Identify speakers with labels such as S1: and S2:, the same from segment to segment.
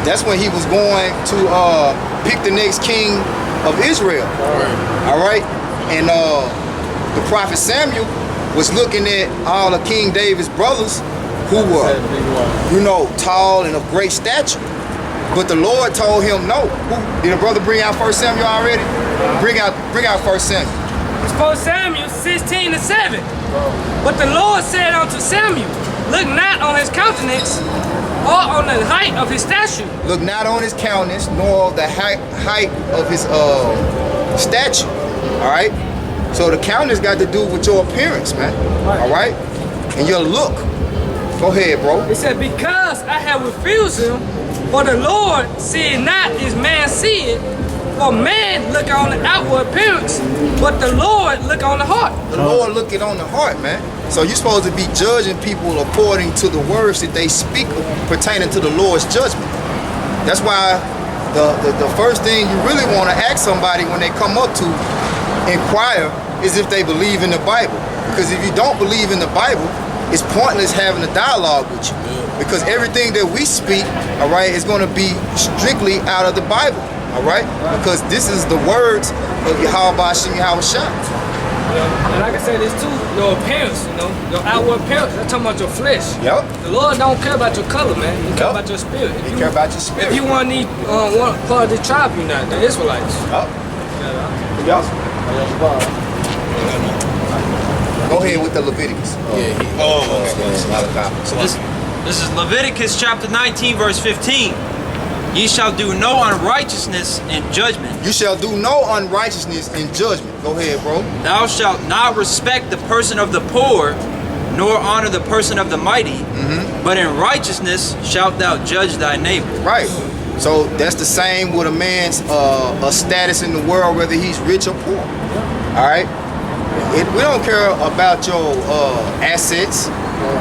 S1: That's when he was going to pick the next king of Israel. All right? And the prophet Samuel was looking at all of King David's brothers who were, you know, tall and of great stature. But the Lord told him no. Did the brother bring out 1 Samuel already? Bring out 1 Samuel.
S2: It's 1 Samuel 16:7. But the Lord said unto Samuel, look not on his countenance or on the height of his stature.
S1: Look not on his countenance nor the height of his stature. All right? So the countenance got to do with your appearance, man. All right? And your look. Go ahead, bro.
S2: It said, because I have refused him, for the Lord seeth not as man seeth, for man look on the outward appearance, but the Lord look on the heart.
S1: The Lord looking on the heart, man. So you're supposed to be judging people according to the words that they speak pertaining to the Lord's judgment. That's why the first thing you really want to ask somebody when they come up to inquire is if they believe in the Bible. Because if you don't believe in the Bible, it's pointless having a dialogue with you. Because everything that we speak, all right, is going to be strictly out of the Bible, all right? Because this is the words of Yahweh Hashem Yahweh Shah.
S2: And like I said, it's too, your appearance, you know, your outward appearance. That's talking about your flesh.
S1: Yep.
S2: The Lord don't care about your color, man. He care about your spirit.
S1: He care about your spirit.
S2: If you want to need one part of the tribe, you're not the Israelites.
S1: Yep. Yep. Go ahead with the Leviticus.
S3: So this is Leviticus chapter 19, verse 15. Ye shall do no unrighteousness in judgment.
S1: You shall do no unrighteousness in judgment. Go ahead, bro.
S3: Thou shalt not respect the person of the poor, nor honor the person of the mighty, but in righteousness shalt thou judge thy neighbor.
S1: Right. So that's the same with a man's a status in the world, whether he's rich or poor. All right. We don't care about your assets.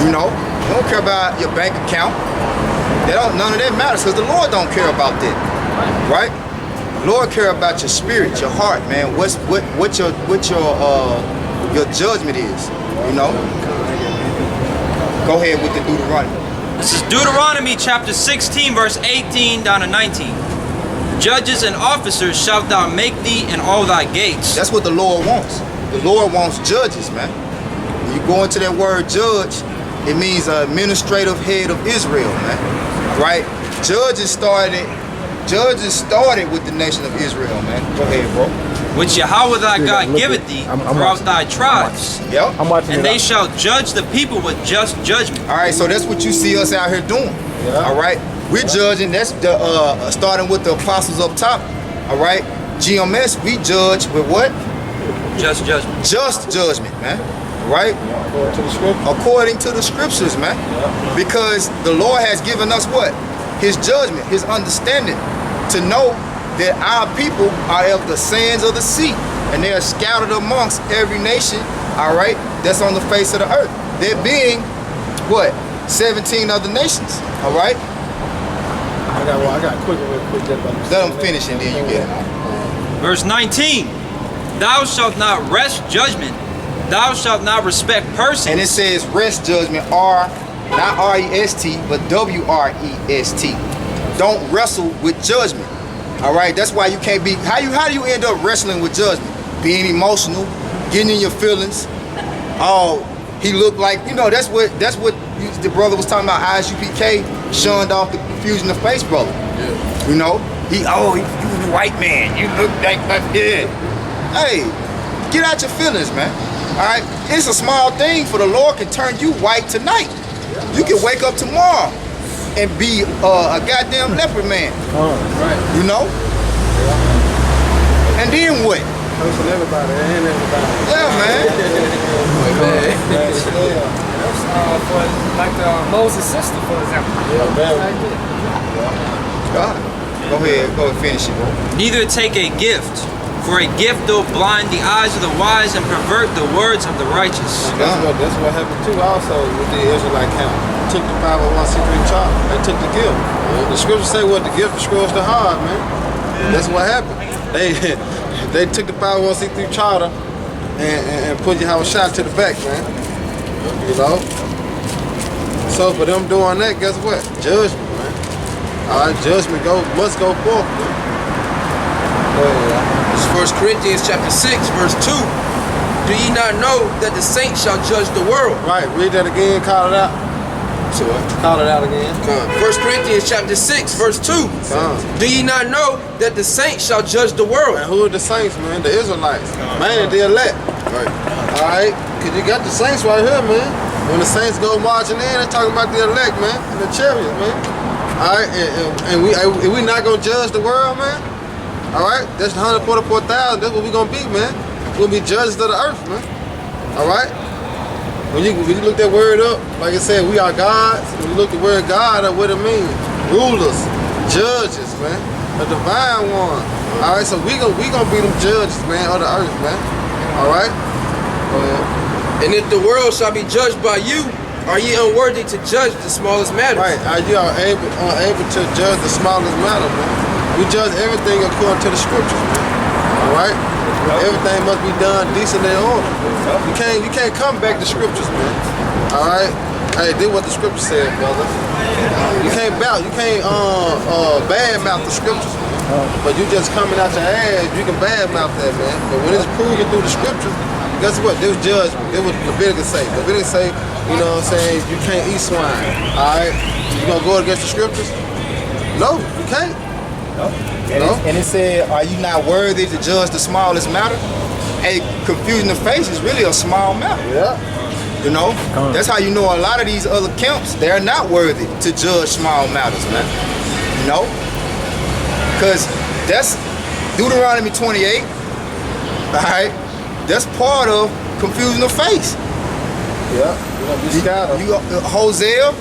S1: You know, we don't care about your bank account. None of that matters because the Lord don't care about that. Right? Lord care about your spirit, your heart, man. What your judgment is. You know. Go ahead with the Deuteronomy.
S3: This is Deuteronomy chapter 16, verse 18 down to 19. Judges and officers shalt thou make thee in all thy gates.
S1: That's what the Lord wants. The Lord wants judges, man. When you go into that word judge, it means administrative head of Israel, man. Right? Judges started with the nation of Israel, man. Go ahead, bro.
S3: Which Yahweh thy God giveth thee throughout thy tribes.
S1: Yep.
S3: And they shall judge the people with just judgment.
S1: All right, so that's what you see us out here doing. Yeah. All right, we're judging. That's the starting with the apostles up top. All right, GMS, we judge with what?
S3: Just judgment.
S1: Just judgment, man. Right? According to the scriptures, man. Yeah. Because the Lord has given us what? His judgment, his understanding to know that our people are of the sands of the sea and they are scattered amongst every nation, all right, that's on the face of the earth. There being what? 17 other nations, all right?
S4: I got quick.
S1: Let them finish and then you get it.
S3: Verse 19. Thou shalt not rest judgment. Thou shalt not respect persons.
S1: And it says rest judgment, not R-E-S-T, but W-R-E-S-T. Don't wrestle with judgment. All right, that's why you can't be. How do you end up wrestling with judgment? Being emotional, getting in your feelings. Oh, he looked like, you know, that's what the brother was talking about. ISUPK shunned off the confusion of face, brother. Yeah. You know, you the white man. You look like yeah. Hey, get out your feelings, man. All right, it's a small thing for the Lord can turn you white tonight. You can wake up tomorrow and be a goddamn leopard man.
S4: Right.
S1: You know? And then what?
S4: Cursing everybody and everybody.
S1: Yeah, man.
S2: For like Moses' sister, for example.
S1: God. Go ahead finish it, bro.
S3: Neither take a gift, for a gift will blind the eyes of the wise and pervert the words of the righteous.
S4: That's what happened too also with the Israelite camp. Took the 501c3 charter. They took the gift. The scriptures say what the gift destroys the heart, man. That's what happened. They took the 501c3 charter and put Yahweh shot to the back, man. You know? So for them doing that, guess what? Judgment, man. All right, judgment must go forth. Man.
S5: This is 1 Corinthians chapter 6, verse 2. Do ye not know that the saints shall judge the world?
S4: Right, read that again, call it out.
S5: So what?
S4: Call it out again.
S5: 1 Corinthians chapter 6, verse 2.
S4: Come.
S5: Do ye not know that the saints shall judge the world?
S4: Man, who are the saints, man? The Israelites. Man, the elect.
S5: Right.
S4: All right, because you got the saints right here, man. When the saints go marching in, they're talking about the elect, man, and the chariots, man. All right, and we not going to judge the world, man? All right, that's 144,000. That's what we going to be, man. We'll be judges of the earth, man. All right? When you look that word up, like I said, we are gods. When you look the word God up, what it means? Rulers, judges, man. The divine one. All right, so we gonna be them judges, man, of the earth, man. All right?
S5: And if the world shall be judged by you, are ye unworthy to judge the smallest matters?
S4: Right, are you unable to judge the smallest matter, man? We judge everything according to the scriptures, man. All right? Everything must be done decently in order. You can't come back to scriptures, man. All right? Hey, this what the scripture said, brother. You can't badmouth the scriptures, man. But you just coming out your ass, you can badmouth that, man. But when it's proven through the scriptures, guess what? There was judgment. It was Leviticus say. Leviticus say, you know what I'm saying, you can't eat swine. All right? You gonna go against the scriptures? No, you can't.
S1: And it said, are you not worthy to judge the smallest matter? Hey, confusing the face is really a small matter.
S4: Yeah.
S1: You know? That's how you know a lot of these other camps, they're not worthy to judge small matters, man. You know? Because that's Deuteronomy 28, all right? That's part of confusing the face.
S4: Yeah. You know, be scattered.
S1: Hosea,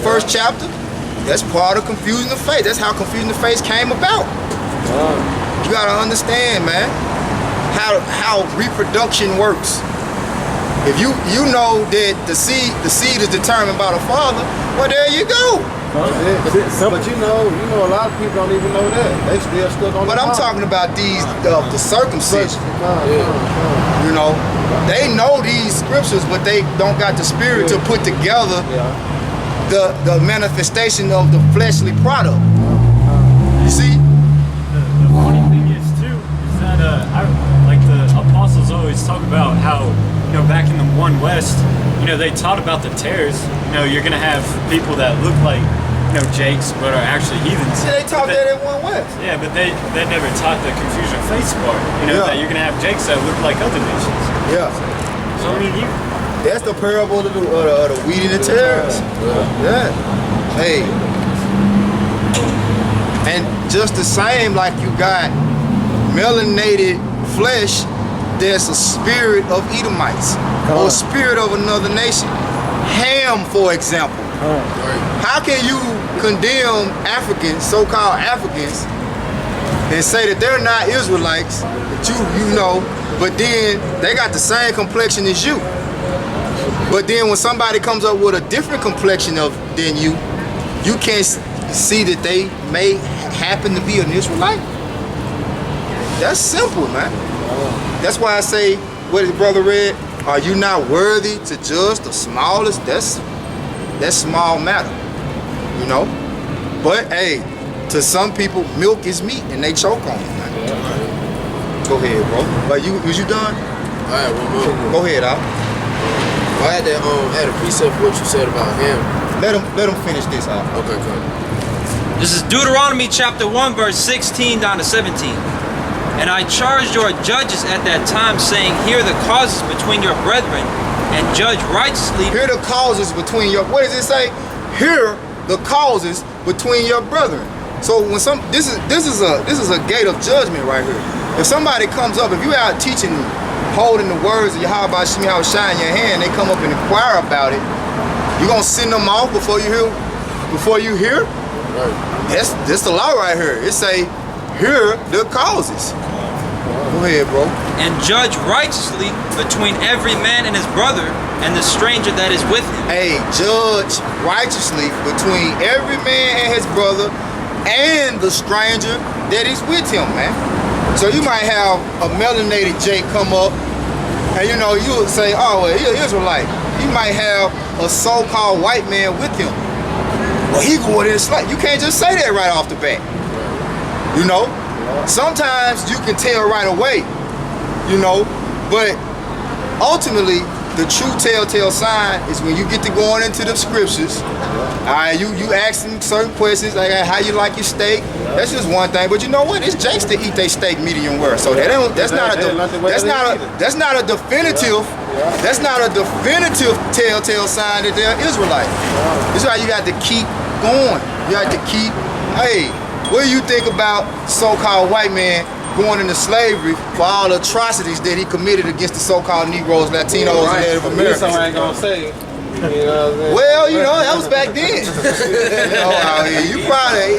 S1: first chapter, that's part of confusing the face. That's how confusing the face came about. You gotta understand, man, how reproduction works. If you know that the seed is determined by the father, well, there you go.
S4: But you know, a lot of people don't even know that. They still stuck on.
S1: But I'm talking about these the circumcision. You know, they know these scriptures, but they don't got the spirit to put together the manifestation of the fleshly product. You see?
S6: The funny thing is too, is that like the apostles always talk about how, you know, back in the One West, you know, they taught about the tares. You know, you're gonna have people that look like, you know, Jakes, but are actually heathens.
S1: Yeah, they taught that at One West.
S6: Yeah, but they never taught the confusion of faith part. You know, that you're gonna have Jakes that look like other nations.
S1: Yeah.
S6: So I mean,
S1: That's the parable of the wheat and the tares. Yeah. Hey. And just the same, like you got melanated flesh, there's a spirit of Edomites or a spirit of another nation. Ham, for example. How can you condemn Africans, so-called Africans, and say that they're not Israelites, that you know, but then they got the same complexion as you? But then when somebody comes up with a different complexion than you can't see that they may happen to be an Israelite? That's simple, man. That's why I say, what the brother read, are you not worthy to judge the smallest? That's small matter, you know? But hey, to some people, milk is meat and they choke on it, man. Go ahead, bro. But was you done?
S5: All right, one more.
S1: Go ahead, Al.
S5: I had a precept for what you said about him.
S1: Let him finish this out.
S5: Okay, cool.
S3: This is Deuteronomy chapter 1, verse 16 down to 17. And I charged your judges at that time, saying, hear the causes between your brethren, and judge righteously.
S1: Hear the causes between your, what does it say? Hear the causes between your brethren. So when this is a gate of judgment right here. If somebody comes up, if you out teaching, holding the words of Yahweh Shemi Shai in your hand, they come up and inquire about it, you gonna send them off before you hear?
S5: Right.
S1: That's the law right here. It say, hear the causes. Go ahead, bro.
S3: And judge righteously between every man and his brother, and the stranger that is with him.
S1: Hey, judge righteously between every man and his brother and the stranger that is with him, man. So you might have a melanated Jake come up, and you know, you would say, oh, well, he's an Israelite. He might have a so-called white man with him. well, he going in slave. You can't just say that right off the bat. You know? Sometimes you can tell right away, you know, but ultimately, the true telltale sign is when you get to going into the scriptures. All right, you asking certain questions like how you like your steak. That's just one thing. But you know what? It's Jakes to eat their steak medium rare. So that don't, that's not a definitive. That's not a definitive telltale sign that they're Israelite. This is why you got to keep going. You got to keep. Hey, what do you think about so-called white man going into slavery for all the atrocities that he committed against the so-called Negroes, Latinos, and Native Americans?
S4: I ain't gonna say. You know what I'm saying?
S1: Well, you know, that was back then. You know, out here, you probably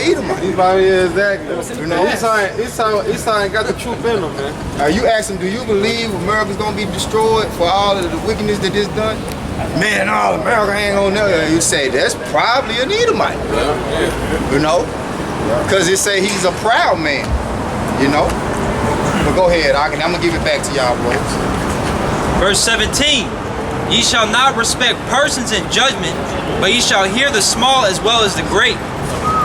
S1: eat them.
S4: He probably is exactly.
S1: You know,
S4: Esau ain't got the truth in him, man.
S1: You ask him, do you believe America's gonna be destroyed for all of the wickedness that is done? Man, all America ain't gonna know. You say that's probably an Edomite. You know, because it say he's a proud man. You know? But go ahead, I'm gonna give it back to y'all, bros.
S3: Verse 17. Ye shall not respect persons in judgment, but ye shall hear the small as well as the great.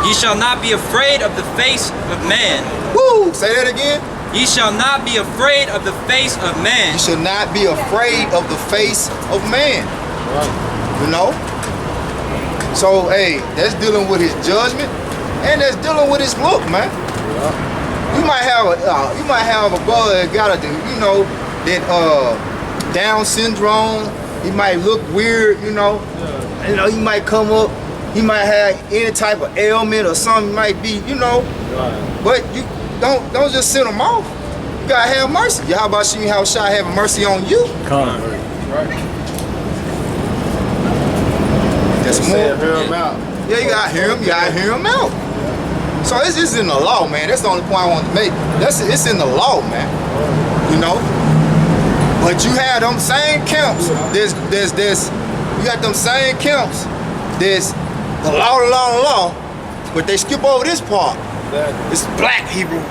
S3: Ye shall not be afraid of the face of man.
S1: Woo! Say that again.
S3: Ye shall not be afraid of the face of man.
S1: You should not be afraid of the face of man. You know? So, hey, that's dealing with his judgment, and that's dealing with his look, man. You might have a brother that got that Down syndrome. He might look weird, you know. You know, he might come up. He might have any type of ailment or something. Might be, you know. But you don't just send him off. You gotta have mercy. How about you? How shall I have mercy on you?
S6: Come.
S1: That's more.
S4: Hear him out.
S1: Yeah, you gotta hear him. You gotta hear him out. So it's in the law, man. That's the only point I want to make. It's in the law, man. You know. But you have them same camps. You got them same camps. There's the law. But they skip over this part. It's black Hebrew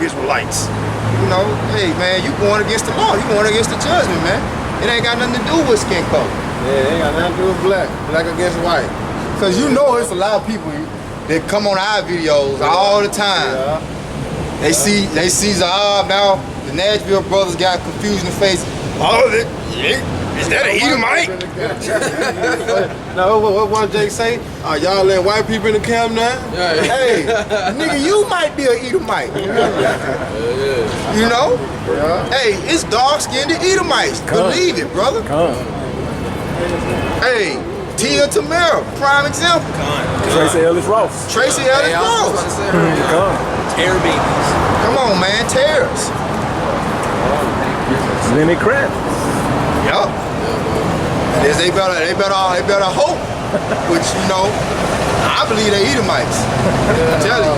S1: Israelites. You know, hey man, you going against the law. You going against the judgment, man. It ain't got nothing to do with skin color.
S4: Yeah, it ain't got nothing to do with black against white.
S1: Cause you know it's a lot of people that come on our videos all the time.
S4: Yeah.
S1: They see Zahab now. The Nashville brothers got confusion in the face. All of it. Is that an Edomite?
S4: Now, what one Jake say? Y'all let white people in the camp now?
S1: Hey, nigga, you might be an Edomite. You know?
S4: Yeah.
S1: Hey, it's dark-skinned Edomites. Believe it, brother. Hey, Tia Tamara, prime example.
S7: Tracy Ellis Ross.
S1: Tracy Ellis Ross.
S3: Terror babies.
S1: Come on, man, terrors.
S7: Lenny Kravitz.
S1: Yup. They better hope. Which, you know, I believe they Edomites. I'm telling you.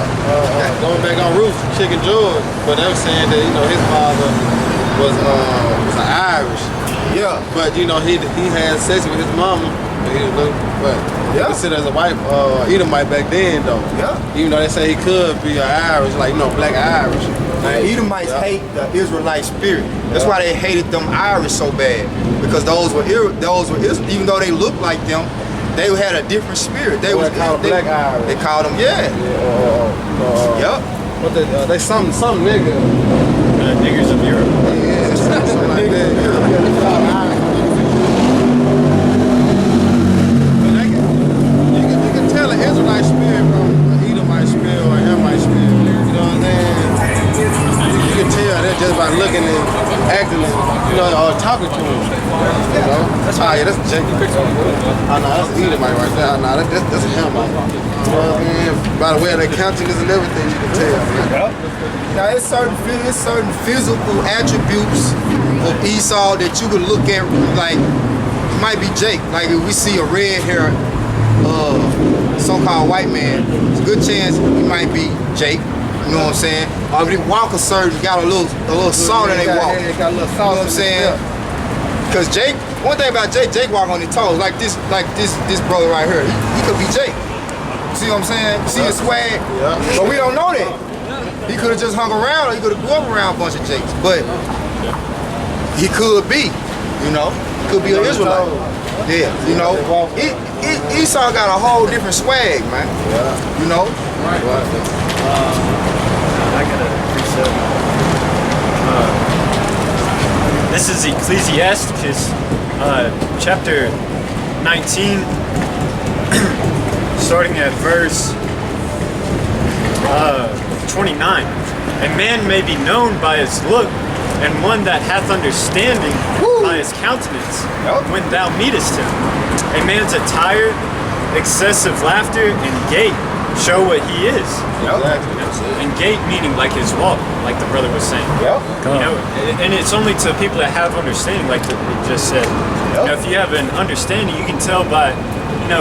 S4: Going back on roots, Chicken George, but they were saying that, you know, his father was an Irish.
S1: Yeah.
S4: But, you know, he had sex with his mama. But
S1: Yeah.
S4: considered as a white Edomite back then, though.
S1: Yeah.
S4: Even though they say he could be an Irish, like, you know, black Irish.
S1: Man, Edomites hate the Israelite spirit. That's why they hated them Irish so bad. Because those were even though they looked like them, they had a different spirit. They
S4: What they call black Irish.
S1: They called them, yeah. Yep.
S4: But they some nigga.
S6: Niggers of Europe.
S4: Yeah, something like that. You can tell an Israelite spirit from an Edomite spirit or an Hamite spirit. You know what I'm saying? You can tell that just by looking and acting, you know, or talking to him. You know? Yeah, that's Jacob. Oh, no, that's an Edomite right there. Oh, no, that's a Hamite. You know what I mean? By the way, their countenance and everything, you can tell. Man.
S1: Now, it's certain physical attributes of Esau that you could look at, like, it might be Jake. Like, if we see a red-haired so-called white man, there's a good chance he might be Jake. You know what I'm saying? Or if they walk a certain, got a little salt in their walk.
S4: Yeah, got a little
S1: You
S4: salt
S1: know what I'm saying? Because Jake, one thing about Jake walk on his toes. Like this brother right here. He could be Jake. See what I'm saying? See his swag?
S4: Yeah.
S1: But we don't know that. He could have just hung around, or he could have grew up around a bunch of Jakes. But he could be, you know? He could be an Israelite. Yeah, you know, Esau got a whole different swag, man. You know?
S6: I gotta reset. This is Ecclesiasticus, chapter 19, starting at verse 29. A man may be known by his look, and one that hath understanding by his countenance, when thou meetest him. A man's attire, excessive laughter, and gait show what he is. And gait meaning like his walk, like the brother was saying. You know, and it's only to people that have understanding, like we just said. You know, if you have an understanding, you can tell by, he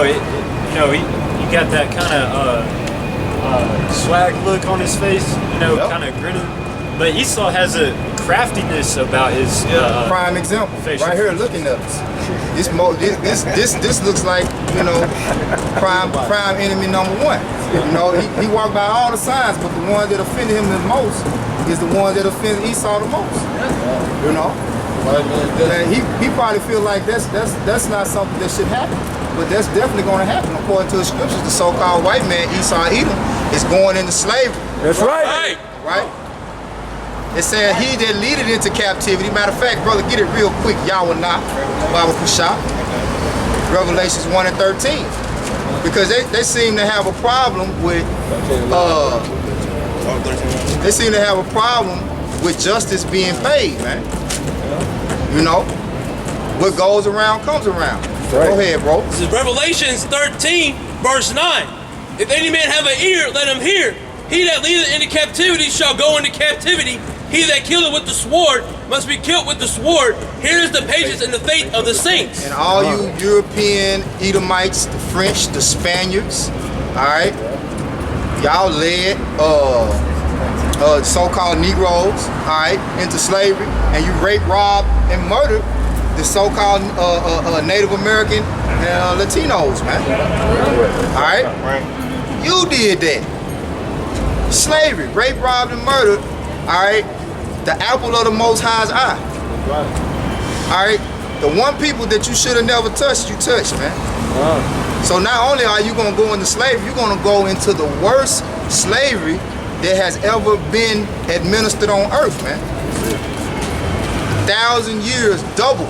S6: got that kind of swag look on his face, kind of grinning. But Esau has a craftiness about his
S1: prime example.
S6: Facial.
S1: Right here, looking at us. This looks like, prime enemy number one. You know, he walked by all the signs, but the one that offended him the most is the one that offended Esau the most. You know? And he probably feel like that's not something that should happen. But that's definitely going to happen. According to the scriptures, the so-called white man, Esau Edom, is going into slavery.
S7: That's right.
S1: Right? It said he that leadeth into captivity. Matter of fact, brother, get it real quick. Yahweh Bible Kushah. Revelations 1 and 13. Because they seem to have a problem with justice being paid, man. You know? What goes around comes around. Right. Go ahead, bro.
S8: This is Revelations 13, verse 9. If any man have an ear, let him hear. He that leadeth into captivity shall go into captivity. He that killeth with the sword must be killed with the sword. Here is the patience and the faith of the saints.
S1: And all you European Edomites, the French, the Spaniards, all right, y'all led so-called Negroes, all right, into slavery, and you raped, robbed, and murdered the so-called Native American Latinos, man. All right? You did that. Slavery, rape, robbed, and murdered, all right? The apple of the Most High's eye. All right? The one people that you should have never touched, you touched, man. So not only are you going to go into slavery, you're going to go into the worst slavery that has ever been administered on earth, man. 1,000 years, double.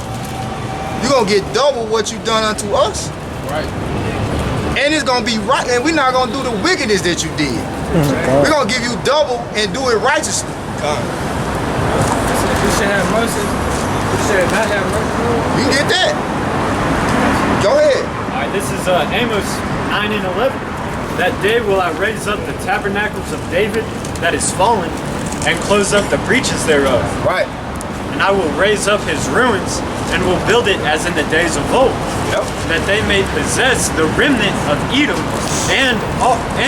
S1: You're going to get double what you've done unto us.
S5: Right.
S1: And it's going to be right, and we're not going to do the wickedness that you did. We're going to give you double and do it righteously.
S2: You should have mercy. You should not have mercy.
S1: You can get that. Go ahead.
S6: All right, this is Amos 9 and 11. That day will I raise up the tabernacles of David that is fallen, and close up the breaches thereof.
S1: Right.
S6: And I will raise up his ruins, and will build it as in the days of old. That they may possess the remnant of Edom and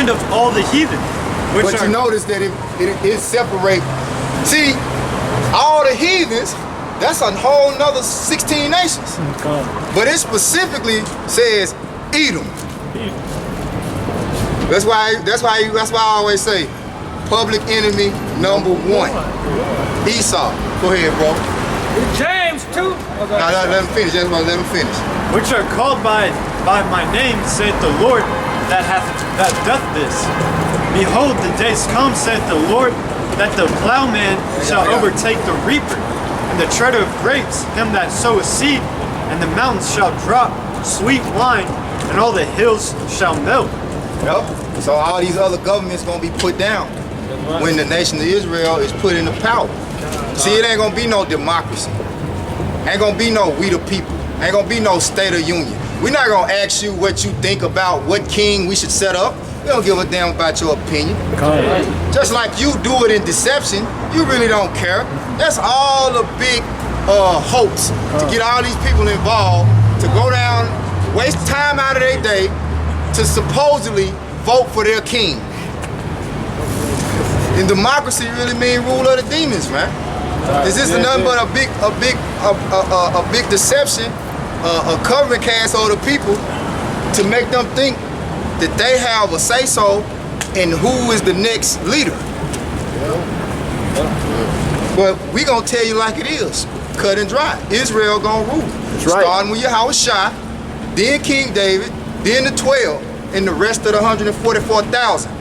S6: of all the heathen.
S1: But you notice that it separate. See, all the heathens, that's a whole nother 16 nations. But it specifically says Edom. That's why I always say public enemy number one. Esau. Go ahead, bro.
S2: James 2.
S1: No, let him finish. Just let him finish.
S6: Which are called by my name, saith the Lord, that doth this. Behold, the days come, saith the Lord, that the plowman shall overtake the reaper, and the treader of grapes him that soweth seed, and the mountains shall drop sweet wine, and all the hills shall melt.
S1: Yep. So all these other governments gonna be put down when the nation of Israel is put into power. See, it ain't gonna be no democracy. Ain't gonna be no we the people. Ain't gonna be no state of union. We're not gonna ask you what you think about what king we should set up. We don't give a damn about your opinion. Just like you do it in deception, you really don't care. That's all a big hoax to get all these people involved, to go down, waste time out of their day to supposedly vote for their king. And democracy really means rule of the demons, man. This isn't nothing but a big deception, a covering cast over the people to make them think that they have a say-so in who is the next leader. But we gonna tell you like it is, cut and dry. Israel gonna rule. Starting with Yahweh Shai, then King David, then the 12, and the rest of the 144,000.